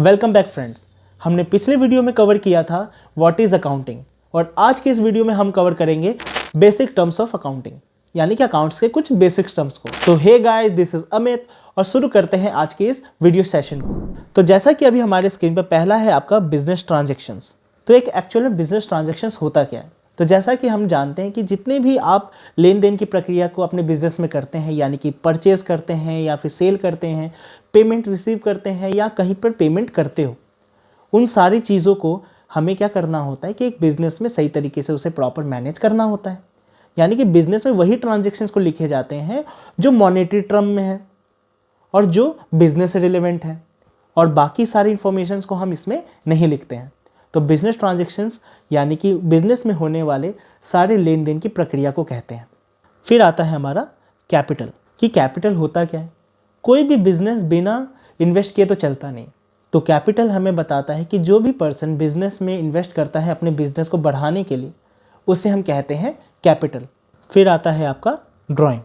Welcome back friends. हमने पिछले video में कवर किया था व्हाट इज अकाउंटिंग और आज के इस वीडियो में हम कवर करेंगे बेसिक टर्म्स ऑफ अकाउंटिंग, यानी कि अकाउंट्स के कुछ बेसिक टर्म्स को। तो hey guys, this is Amit और शुरू करते हैं आज के इस वीडियो सेशन को। तो जैसा कि अभी हमारे स्क्रीन पर पहला है आपका बिजनेस ट्रांजेक्शंस। तो एक एक्चुअल में बिजनेस ट्रांजेक्शंस होता क्या है? तो जैसा कि हम जानते हैं कि जितने भी आप लेन देन की प्रक्रिया को अपने बिजनेस में करते हैं, यानी कि परचेज करते हैं या फिर सेल करते हैं, पेमेंट रिसीव करते हैं या कहीं पर पेमेंट करते हो, उन सारी चीज़ों को हमें क्या करना होता है कि एक बिजनेस में सही तरीके से उसे प्रॉपर मैनेज करना होता है। यानी कि बिजनेस में वही ट्रांजेक्शन्स को लिखे जाते हैं जो मॉनेटरी टर्म में है और जो बिजनेस से रिलेवेंट है, और बाकी सारी इंफॉर्मेशंस को हम इसमें नहीं लिखते हैं। तो बिजनेस ट्रांजेक्शन्स यानी कि बिजनेस में होने वाले सारे लेन देन की प्रक्रिया को कहते हैं। फिर आता है हमारा कैपिटल, कि कैपिटल होता क्या है। कोई भी बिजनेस बिना इन्वेस्ट किए तो चलता नहीं। तो कैपिटल हमें बताता है कि जो भी पर्सन बिजनेस में इन्वेस्ट करता है अपने बिजनेस को बढ़ाने के लिए, उसे हम कहते हैं कैपिटल। फिर आता है आपका ड्राइंग।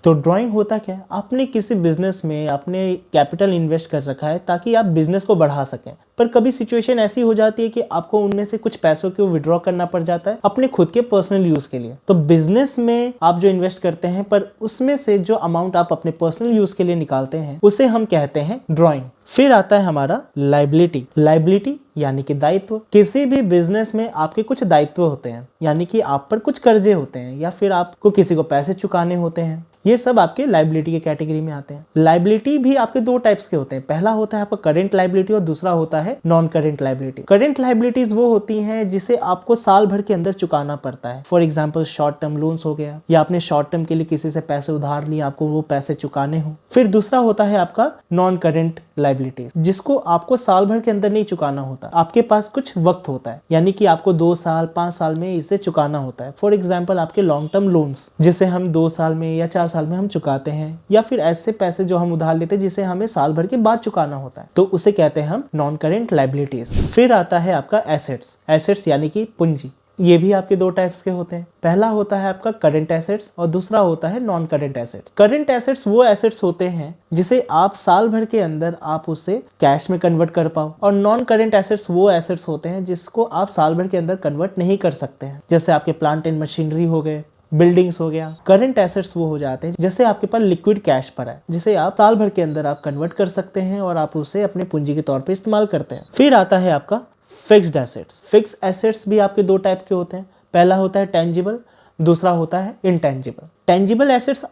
तो ड्राइंग होता क्या है? आपने किसी बिजनेस में आपने कैपिटल इन्वेस्ट कर रखा है ताकि आप बिजनेस को बढ़ा सकें, पर कभी सिचुएशन ऐसी हो जाती है कि आपको उनमें से कुछ पैसों को विड्रॉ करना पड़ जाता है अपने खुद के पर्सनल यूज के लिए। तो बिजनेस में आप जो इन्वेस्ट करते हैं, पर उसमें से जो अमाउंट आप अपने पर्सनल यूज के लिए निकालते हैं, उसे हम कहते हैं ड्राइंग। फिर आता है हमारा लायबिलिटी। लायबिलिटी यानी कि दायित्व। किसी भी बिजनेस में आपके कुछ दायित्व होते हैं, यानी कि आप पर कुछ कर्जे होते हैं या फिर आपको किसी को पैसे चुकाने होते हैं। ये सब आपके लायबिलिटी के कैटेगरी में आते हैं। लायबिलिटी भी आपके दो टाइप्स के होते हैं। पहला होता है आपका करंट लायबिलिटी और दूसरा होता है non current liability. Current liabilities वो होती हैं जिसे आपको साल भर के अंदर चुकाना पड़ता है। For example short term loans हो गया, या आपने शॉर्ट टर्म के लिए किसी से पैसे उधार लिए, आपको वो पैसे चुकाने हो। फिर दूसरा होता है आपका नॉन करंट लायबिलिटीज, जिसको आपको साल भर के अंदर नहीं चुकाना होता, आपके पास कुछ वक्त होता है, यानी कि आपको 2 साल 5 साल में इसे चुकाना होता है। फॉर एग्जाम्पल आपके लॉन्ग टर्म लोन्स, जिसे हम 2 साल में या 4 साल में हम चुकाते हैं, या फिर ऐसे पैसे जो हम उधार लेते हैं जिसे हमें साल भर के बाद चुकाना होता है, तो उसे कहते हैं हम नॉन करंट लायबिलिटीज। फिर आता है आपका एसेट्स। एसेट्स यानी कि पूंजी। ये भी आपके दो टाइप्स के होते हैं। पहला होता है आपका करंट एसेट्स और दूसरा होता है non current assets. Current assets वो एसेट्स होते हैं जिसे आप साल भर के अंदर आप उसे कैश में कन्वर्ट कर पाओ, और नॉन करंट एसेट्स वो एसेट्स होते हैं जिसको आप साल भर के अंदर कन्वर्ट नहीं कर सकते हैं। जैसे आपके प्लांट एंड मशीनरी हो गए, बिल्डिंग्स हो गया। करंट एसेट्स वो हो जाते हैं जैसे आपके पास लिक्विड कैश पड़ा है, जिसे आप साल भर के अंदर आप कन्वर्ट कर सकते हैं और आप उसे अपने पूंजी के तौर पे इस्तेमाल करते हैं। फिर आता है आपका फिक्स्ड एसेट्स। फिक्स्ड एसेट्स भी आपके दो टाइप के होते हैं। पहला होता है टेंजिबल, दूसरा होता है इनटेंजिबल। टेंजिबल एसेट्स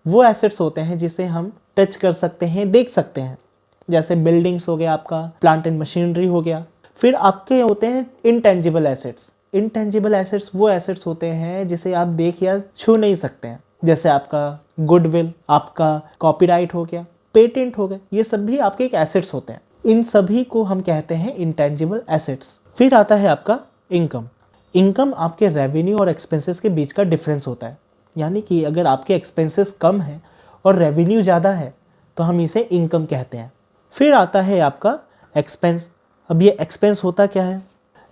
वो एसेट्स होते हैं जिसे हम टच कर सकते हैं, देख सकते हैं, जैसे बिल्डिंग्स हो गया, आपका प्लांट एंड मशीनरी हो गया। फिर आपके होते हैं इनटेंजिबल एसेट्स। इनटेंजिबल एसेट्स वो एसेट्स होते हैं जिसे आप देख या छू नहीं सकते हैं, जैसे आपका गुडविल, आपका कॉपीराइट हो गया, पेटेंट हो गए। ये सब भी आपके एक एसेट्स होते हैं। इन सभी को हम कहते हैं इंटेंजिबल एसेट्स। फिर आता है आपका इनकम। इनकम आपके रेवेन्यू और एक्सपेंसेस के बीच का डिफरेंस होता है, यानी कि अगर आपके एक्सपेंसेस कम है और रेवेन्यू ज़्यादा है तो हम इसे इनकम कहते हैं। फिर आता है आपका एक्सपेंस। अब ये एक्सपेंस होता क्या है?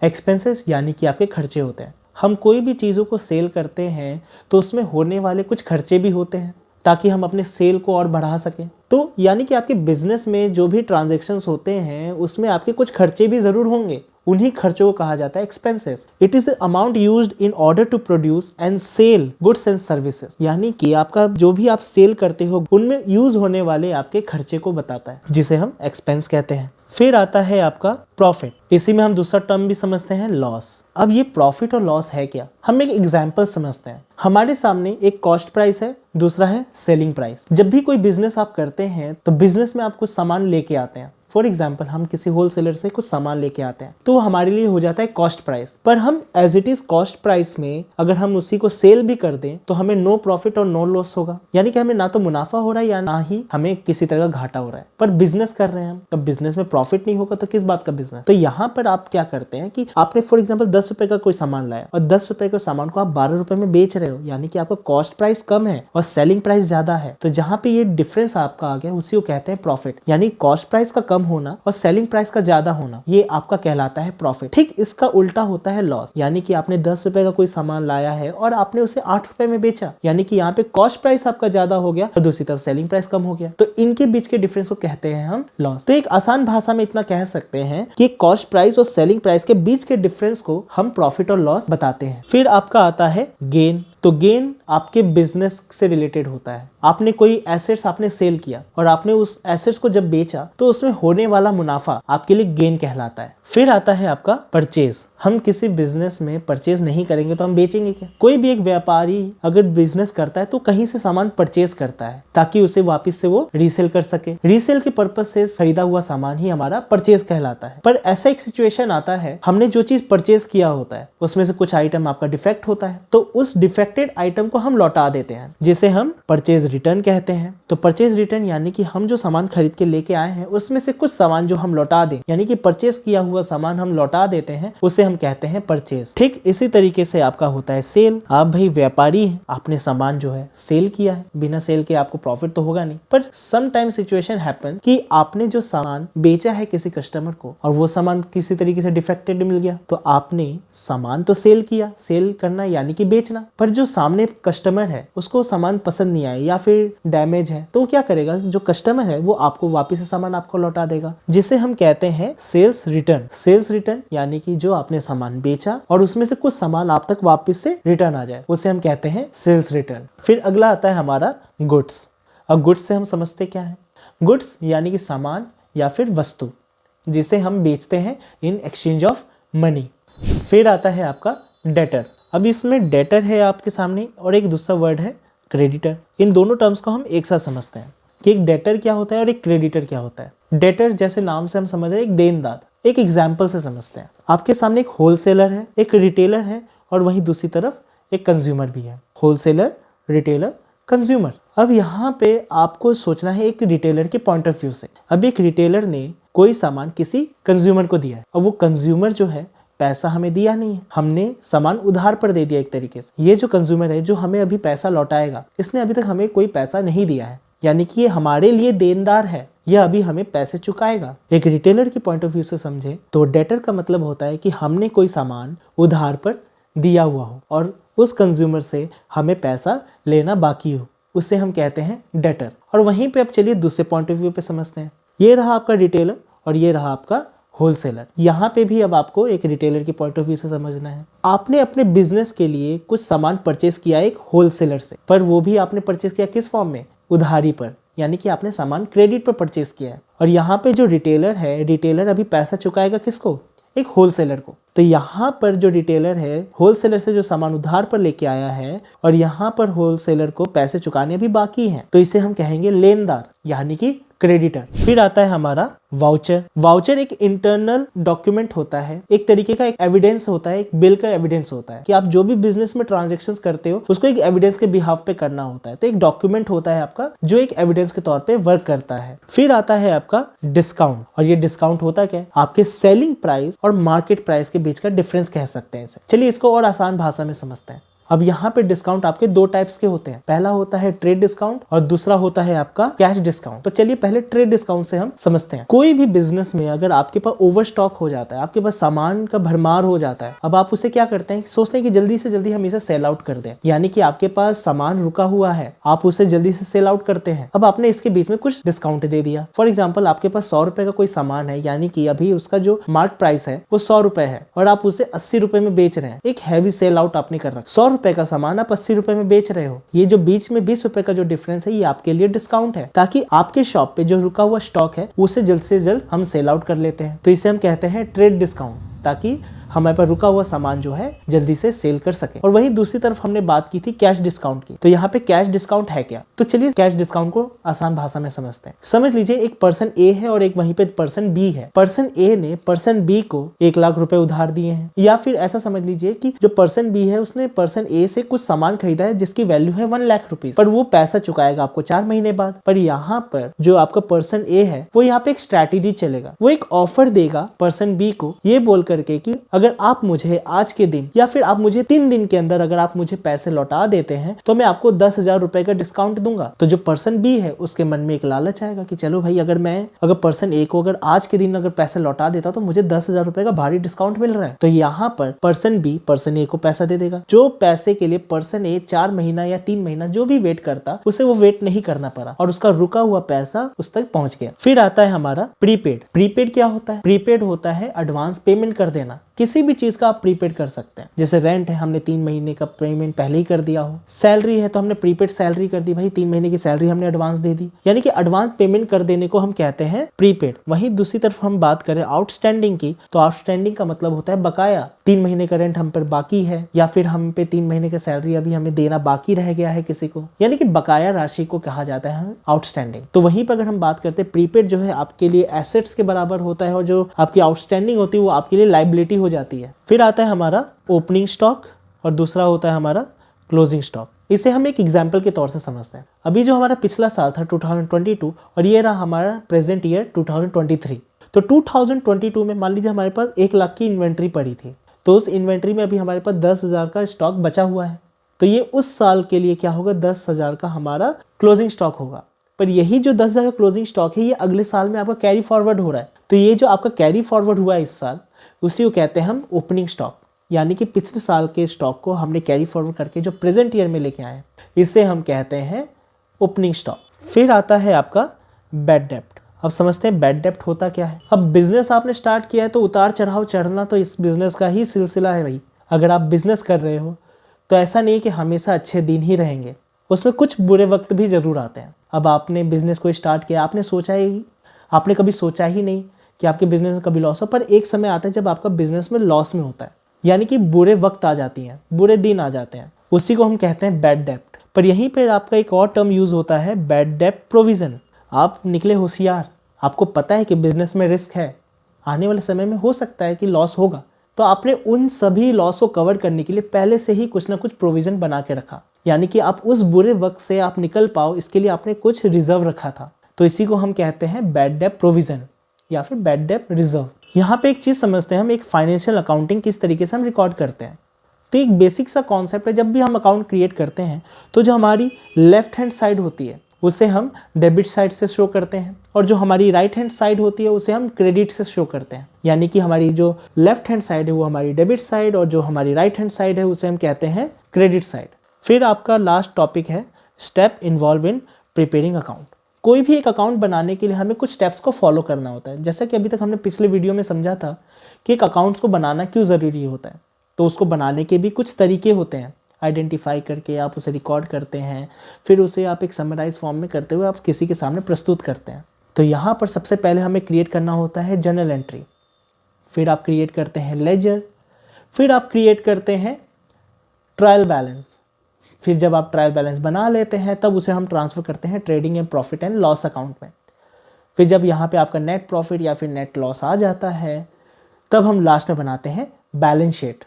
एक्सपेंसेस यानी कि आपके खर्चे होते हैं। हम कोई भी चीज़ों को सेल करते हैं तो उसमें होने वाले कुछ खर्चे भी होते हैं ताकि हम अपने सेल को और बढ़ा सकें। तो यानी कि आपके बिजनेस में जो भी ट्रांजैक्शंस होते हैं उसमें आपके कुछ खर्चे भी ज़रूर होंगे। उन्हीं खर्चों को कहा जाता है expenses. It is the amount used in order to produce and sell goods and services, यानी कि आपका जो भी आप सेल करते हो उनमें यूज होने वाले आपके खर्चे को बताता है, जिसे हम एक्सपेंस कहते हैं। फिर आता है आपका प्रॉफिट। इसी में हम दूसरा टर्म भी समझते हैं, लॉस। अब ये प्रॉफिट और लॉस है क्या? हम एक एग्जाम्पल समझते हैं। हमारे सामने एक कॉस्ट प्राइस है, दूसरा है सेलिंग प्राइस। जब भी कोई बिजनेस आप करते हैं तो बिजनेस में आप कुछ सामान लेके आते हैं। फॉर एग्जाम्पल हम किसी होलसेलर से कुछ सामान लेके आते हैं तो हमारे लिए हो जाता है कॉस्ट प्राइस। पर हम as it is cost price में अगर हम उसी को सेल भी कर दें तो हमें नो प्रॉफिट और नो लॉस होगा, यानी कि हमें ना तो मुनाफा हो रहा है या ना ही हमें किसी तरह का घाटा हो रहा है। पर बिजनेस कर रहे हैं हम, तो बिजनेस में प्रॉफिट नहीं होगा तो किस बात का बिजनेस? तो यहाँ पर आप क्या करते हैं कि आपने फॉर एग्जाम्पल 10 रुपए का कोई सामान लाया और 10 रुपए के सामान को आप 12 रुपए में बेच रहे हो, यानी कि आपका कॉस्ट प्राइस कम है और सेलिंग प्राइस ज्यादा है। तो जहाँ पे ये डिफरेंस आपका आ गया उसी को कहते हैं प्रॉफिट, यानी कॉस्ट प्राइस का कम होना और सेलिंग प्राइस का ज्यादा होना, ये आपका कहलाता है प्रॉफिट। ठीक इसका उल्टा होता है लॉस, यानी कि आपने 10 रुपए का कोई सामान लाया है और आपने उसे 8 रुपए में बेचा, यानी कि यहाँ पे कॉस्ट प्राइस आपका ज्यादा हो गया और दूसरी तरफ सेलिंग प्राइस कम हो गया। तो इनके बीच के डिफरेंस को कहते हैं हम लॉस। तो एक आसान भाषा भाषा में इतना कह सकते हैं कि कॉस्ट प्राइस और सेलिंग प्राइस के बीच के डिफरेंस को हम प्रॉफिट और लॉस बताते हैं। फिर आपका आता है गेन। तो गेन आपके बिजनेस से रिलेटेड होता है। आपने कोई एसेट्स आपने सेल किया और आपने उस एसेट्स को जब बेचा तो उसमें होने वाला मुनाफा आपके लिए गेन कहलाता है। फिर आता है आपका परचेज। हम किसी बिजनेस में परचेज नहीं करेंगे तो हम बेचेंगे क्या? कोई भी एक व्यापारी अगर बिजनेस करता है तो कहीं से सामान परचेज करता है ताकि उसे वापस से वो रीसेल कर सके। रीसेल के पर्पज से खरीदा हुआ सामान ही हमारा परचेज कहलाता है। पर ऐसा एक सिचुएशन आता है, हमने जो चीज परचेज किया होता है उसमें से कुछ आइटम आपका डिफेक्ट होता है, तो उस डिफेक्टेड आइटम को हम लौटा देते हैं, जिसे हम परचेज रिटर्न कहते हैं। तो परचेज रिटर्न यानी कि हम जो सामान खरीद के लेके आए हैं उसमें से कुछ सामान जो हम लौटा दें, यानी कि परचेज किया हुआ सामान हम लौटा देते हैं, उसे हम कहते हैं परचेज। ठीक इसी तरीके से आपका होता है सेल। आप भाई व्यापारी हैं, आपने सामान जो है सेल किया है, बिना सेल के आपको प्रॉफिट तो होगा नहीं। पर सम टाइम सिचुएशन हैपन कि आपने जो सामान बेचा है किसी कस्टमर को और वो सामान किसी तरीके से डिफेक्टेड मिल गया, तो आपने सामान तो सेल किया, सेल करना यानी कि बेचना, पर जो सामने कस्टमर है उसको सामान पसंद नहीं आया या फिर डैमेज है, तो क्या करेगा? जो कस्टमर है वो आपको वापस से सामान आपको लौटा देगा, जिसे हम कहते हैं सेल्स रिटर्न। सेल्स रिटर्न यानी कि जो आपने सामान बेचा और उसमें से कुछ सामान आप तक वापस से रिटर्न आ जाए, उसे हम कहते हैं सेल्स रिटर्न। फिर अगला आता है हमारा गुड्स। अब गुड्स से हम समझते क्या है? गुड्स यानी कि सामान या फिर वस्तु जिसे हम बेचते हैं इन एक्सचेंज ऑफ मनी। फिर आता है आपका डेटर। अब इसमें डेटर है आपके सामने और एक दूसरा वर्ड है क्रेडिटर। इन दोनों टर्म्स को हम एक साथ समझते हैं कि एक डेटर क्या होता है और एक क्रेडिटर क्या होता है। डेटर जैसे नाम से हम समझ रहे हैं एक देनदार। एक एग्जाम्पल से समझते हैं। आपके सामने एक होलसेलर है, एक रिटेलर है और वहीं दूसरी तरफ एक कंज्यूमर भी है। Wholesaler, retailer, consumer. अब यहाँ पे आपको सोचना है एक रिटेलर के पॉइंट ऑफ व्यू से। अब एक रिटेलर ने कोई सामान किसी कंज्यूमर को दिया है और वो कंज्यूमर जो है पैसा हमें दिया नहीं है, हमने सामान उधार पर दे दिया एक तरीके से। ये जो कंज्यूमर है जो हमें अभी पैसा लौटाएगा, इसने अभी तक हमें कोई पैसा नहीं दिया है, यानी कि ये हमारे लिए देनदार है, यह अभी हमें पैसे चुकाएगा। एक रिटेलर के पॉइंट ऑफ व्यू से समझे तो डेटर का मतलब होता है कि हमने कोई सामान उधार पर दिया हुआ हो और उस कंज्यूमर से हमें पैसा लेना बाकी हो, उसे हम कहते हैं डेटर। और वहीं पे अब चलिए दूसरे पॉइंट ऑफ व्यू पे समझते हैं। ये रहा आपका रिटेलर और ये रहा आपका होलसेलर। यहाँ पे भी अब आपको एक रिटेलर के पॉइंट ऑफ व्यू से समझना है। आपने अपने बिजनेस के लिए कुछ सामान परचेज किया एक होलसेलर से, पर वो भी आपने परचेज किया किस फॉर्म में? उधारी पर, यानी कि आपने सामान क्रेडिट पर परचेज किया है। और यहाँ पे जो रिटेलर है, रिटेलर अभी पैसा चुकाएगा किसको? एक होलसेलर को। तो यहाँ पर जो रिटेलर है होलसेलर से जो सामान उधार पर लेके आया है और यहाँ पर होलसेलर को पैसे चुकाने अभी बाकी हैं, तो इसे हम कहेंगे लेनदार यानी कि क्रेडिटर। फिर आता है हमारा वाउचर। वाउचर एक इंटरनल डॉक्यूमेंट होता है, एक तरीके का एक एविडेंस होता है, एक बिल का एविडेंस होता है कि आप जो भी बिजनेस में ट्रांजैक्शंस करते हो उसको एक एविडेंस के बिहाफ पे करना होता है। तो एक डॉक्यूमेंट होता है आपका जो एक एविडेंस के तौर पे वर्क करता है। फिर आता है आपका डिस्काउंट। और ये डिस्काउंट होता क्या है? आपके सेलिंग प्राइस और मार्केट प्राइस के बीच का डिफरेंस कह सकते हैं इसे। चलिए इसको और आसान भाषा में समझते हैं। अब यहाँ पे डिस्काउंट आपके दो टाइप्स के होते हैं। पहला होता है ट्रेड डिस्काउंट और दूसरा होता है आपका कैश डिस्काउंट। तो चलिए पहले ट्रेड डिस्काउंट से हम समझते हैं। कोई भी बिजनेस में अगर आपके पास ओवर स्टॉक हो जाता है, आपके पास सामान का भरमार हो जाता है, अब आप उसे क्या करते हैं? सोचते हैं कि जल्दी से जल्दी हम इसे सेल आउट कर दें, यानी कि आपके पास सामान रुका हुआ है, आप उसे जल्दी से सेल आउट करते हैं। अब आपने इसके बीच में कुछ डिस्काउंट दे दिया। फॉर एग्जाम्पल आपके पास 100 रुपए का कोई सामान है, यानी कि अभी उसका जो मार्क प्राइस है वो 100 रुपए है और आप उसे 80 रुपए में बेच रहे हैं। एक हैवी सेल आउट आपने कर रखा। 100 रुपए का सामान आप 80 रुपए में बेच रहे हो। ये जो बीच में 20 रुपए का जो डिफरेंस है ये आपके लिए डिस्काउंट है, ताकि आपके शॉप पे जो रुका हुआ स्टॉक है उसे जल्द से जल्द हम सेल आउट कर लेते हैं। तो इसे हम कहते हैं ट्रेड डिस्काउंट, ताकि हमारे पास रुका हुआ सामान जो है जल्दी से सेल कर सके। और वहीं दूसरी तरफ हमने बात की थी कैश डिस्काउंट की। तो यहाँ पे कैश डिस्काउंट है क्या? तो चलिए कैश डिस्काउंट को आसान भाषा में समझते हैं। समझ लीजिए एक पर्सन ए है और एक वहीं पे पर्सन बी है। पर्सन ए ने पर्सन बी को 1 लाख रुपए उधार दिए हैं, या फिर ऐसा समझ लीजिए कि जो पर्सन बी है उसने पर्सन ए से कुछ सामान खरीदा है जिसकी वैल्यू है 1 लाख रुपीज, पर वो पैसा चुकाएगा आपको 4 महीने बाद। पर यहाँ पर जो आपका पर्सन ए है वो यहाँ पे एक स्ट्रैटेजी चलेगा। वो एक ऑफर देगा पर्सन बी को ये बोल करके कि अगर आप मुझे आज के दिन या फिर आप मुझे 3 दिन के अंदर अगर आप मुझे पैसे लौटा देते हैं तो मैं आपको 10,000 रुपए का डिस्काउंट दूंगा। तो जो पर्सन बी है उसके मन में एक लालच आएगा कि चलो भाई, अगर पर्सन ए को अगर आज के दिन अगर पैसे लौटा देता तो मुझे 10,000 रुपए का भारी डिस्काउंट मिल रहा है। तो यहाँ पर पर्सन बी पर्सन ए को पैसा दे देगा, जो पैसे के लिए पर्सन ए 4 महीना या 3 महीना जो भी वेट करता उसे वो वेट नहीं करना पड़ा और उसका रुका हुआ पैसा उस तक पहुंच गया। फिर आता है हमारा प्रीपेड। प्रीपेड क्या होता है? प्रीपेड होता है एडवांस पेमेंट कर देना। किसी भी चीज का आप प्रीपेड कर सकते हैं। जैसे रेंट है, हमने 3 महीने का पेमेंट पहले ही कर दिया हो। सैलरी है तो हमने प्रीपेड सैलरी कर दी, भाई 3 महीने की सैलरी हमने एडवांस दे दी, यानी कि एडवांस पेमेंट कर देने को हम कहते हैं प्रीपेड। वहीं दूसरी तरफ हम बात करें आउटस्टैंडिंग की, तो आउटस्टैंडिंग का मतलब होता है बकाया। 3 महीने का रेंट हम पर बाकी है या फिर हम पे 3 महीने का सैलरी अभी हमें देना बाकी रह गया है किसी को, यानी कि बकाया राशि को कहा जाता है आउटस्टैंडिंग। तो वहीं पर अगर हम बात करते हैं प्रीपेड जो है आपके लिए एसेट्स के बराबर होता है और जो आपकी आउटस्टैंडिंग होती है वो आपके लिए लायबिलिटी हो जाती है। फिर आता है हमारा ओपनिंग स्टॉक और दूसरा होता है हमारा क्लोजिंग स्टॉक। इसे हम एक एग्जाम्पल के तौर से समझते हैं। अभी जो हमारा पिछला साल था 2022 और ये रहा हमारा प्रेजेंट ईयर 2023। तो 2022 में मान लीजिए हमारे पास 1 लाख की इन्वेंट्री पड़ी थी, तो उस इन्वेंट्री में अभी हमारे पास 10,000 का स्टॉक बचा हुआ है। तो ये उस साल के लिए क्या होगा, 10,000 का हमारा क्लोजिंग स्टॉक होगा। पर यही जो 10,000 का क्लोजिंग स्टॉक है ये अगले साल में आपका कैरी फॉरवर्ड हो रहा है। तो ये जो आपका कैरी फॉरवर्ड हुआ है इस साल, उसी को कहते हैं हम ओपनिंग स्टॉक, यानी कि पिछले साल के स्टॉक को हमने कैरी फॉरवर्ड करके जो प्रेजेंट ईयर में लेके आए हैं, इसे हम कहते हैं ओपनिंग स्टॉक। फिर आता है आपका बैड डेप्ट। अब समझते हैं बैड डेप्ट होता क्या है। अब बिजनेस आपने स्टार्ट किया है तो उतार चढ़ाव चढ़ना तो इस बिजनेस का ही सिलसिला है भाई। अगर आप बिजनेस कर रहे हो तो ऐसा नहीं कि हमेशा अच्छे दिन ही रहेंगे, उसमें कुछ बुरे वक्त भी जरूर आते हैं। अब आपने बिजनेस को स्टार्ट किया, आपने कभी सोचा ही नहीं कि आपके बिजनेस में कभी लॉस हो, पर एक समय आता है जब आपका बिजनेस में लॉस में होता है, यानी कि बुरे वक्त आ जाती हैं, बुरे दिन आ जाते हैं, उसी को हम कहते हैं बैड डेप्ट। पर यहीं पर आपका एक और टर्म यूज होता है बैड डेप्ट प्रोविजन। आप निकले होशियार, आपको पता है कि बिजनेस में रिस्क है, आने वाले समय में हो सकता है कि लॉस होगा, तो आपने उन सभी लॉस को कवर करने के लिए पहले से ही कुछ ना कुछ प्रोविजन बना के रखा, यानी कि आप उस बुरे वक्त से आप निकल पाओ, इसके लिए आपने कुछ रिजर्व रखा था। तो इसी को हम कहते हैं बैड डेप्ट प्रोविजन या फिर बैड डेप्ट रिजर्व। यहाँ पे एक चीज समझते हैं हम, एक फाइनेंशियल अकाउंटिंग किस तरीके से हम रिकॉर्ड करते हैं। तो एक बेसिक सा कॉन्सेप्ट है, जब भी हम अकाउंट क्रिएट करते हैं तो जो हमारी लेफ्ट हैंड साइड होती है उसे हम डेबिट साइड से शो करते हैं और जो हमारी राइट हैंड साइड होती है उसे हम क्रेडिट से शो करते हैं। यानी कि हमारी जो लेफ्ट हैंड साइड है वो हमारी डेबिट साइड और जो हमारी राइट हैंड साइड है उसे हम कहते हैं क्रेडिट साइड। फिर आपका लास्ट टॉपिक है step involve in preparing account. कोई भी एक अकाउंट बनाने के लिए हमें कुछ स्टेप्स को फॉलो करना होता है। जैसा कि अभी तक हमने पिछले वीडियो में समझा था कि एक अकाउंट्स को बनाना क्यों ज़रूरी होता है, तो उसको बनाने के भी कुछ तरीके होते हैं। आइडेंटिफाई करके आप उसे रिकॉर्ड करते हैं, फिर उसे आप एक समराइज फॉर्म में करते हुए आप किसी के सामने प्रस्तुत करते हैं। तो यहाँ पर सबसे पहले हमें क्रिएट करना होता है जर्नल एंट्री, फिर आप क्रिएट करते हैं लेजर, फिर आप क्रिएट करते हैं ट्रायल बैलेंस। फिर जब आप ट्रायल बैलेंस बना लेते हैं तब उसे हम ट्रांसफ़र करते हैं trading and profit and loss account में। फिर जब यहाँ पे आपका नेट प्रॉफिट या फिर नेट लॉस आ जाता है तब हम लास्ट में बनाते हैं बैलेंस शीट।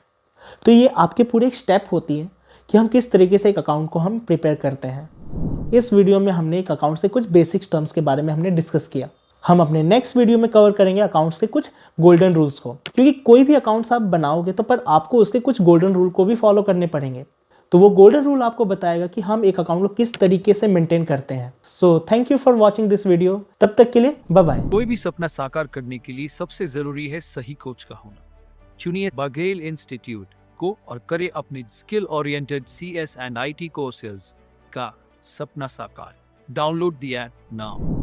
तो ये आपके पूरे एक स्टेप होती है कि हम किस तरीके से एक अकाउंट को हम प्रिपेयर करते हैं। इस वीडियो में हमने एक अकाउंट से कुछ बेसिक टर्म्स के बारे में हमने डिस्कस किया। हम अपने नेक्स्ट वीडियो में कवर करेंगे अकाउंट्स के कुछ गोल्डन रूल्स को, क्योंकि कोई भी अकाउंट्स आप बनाओगे तो पर आपको उसके कुछ गोल्डन रूल को भी फॉलो करने पड़ेंगे। तो वो गोल्डन रूल आपको बताएगा कि हम एक अकाउंट को किस तरीके से मेंटेन करते हैं। So thank you for watching this video. तब तक के लिए बाय बाय। कोई भी सपना साकार करने के लिए सबसे जरूरी है सही कोच का होना। चुनिए बघेल इंस्टीट्यूट को और करें अपने skill oriented CS and IT courses का सपना साकार। Download the app now.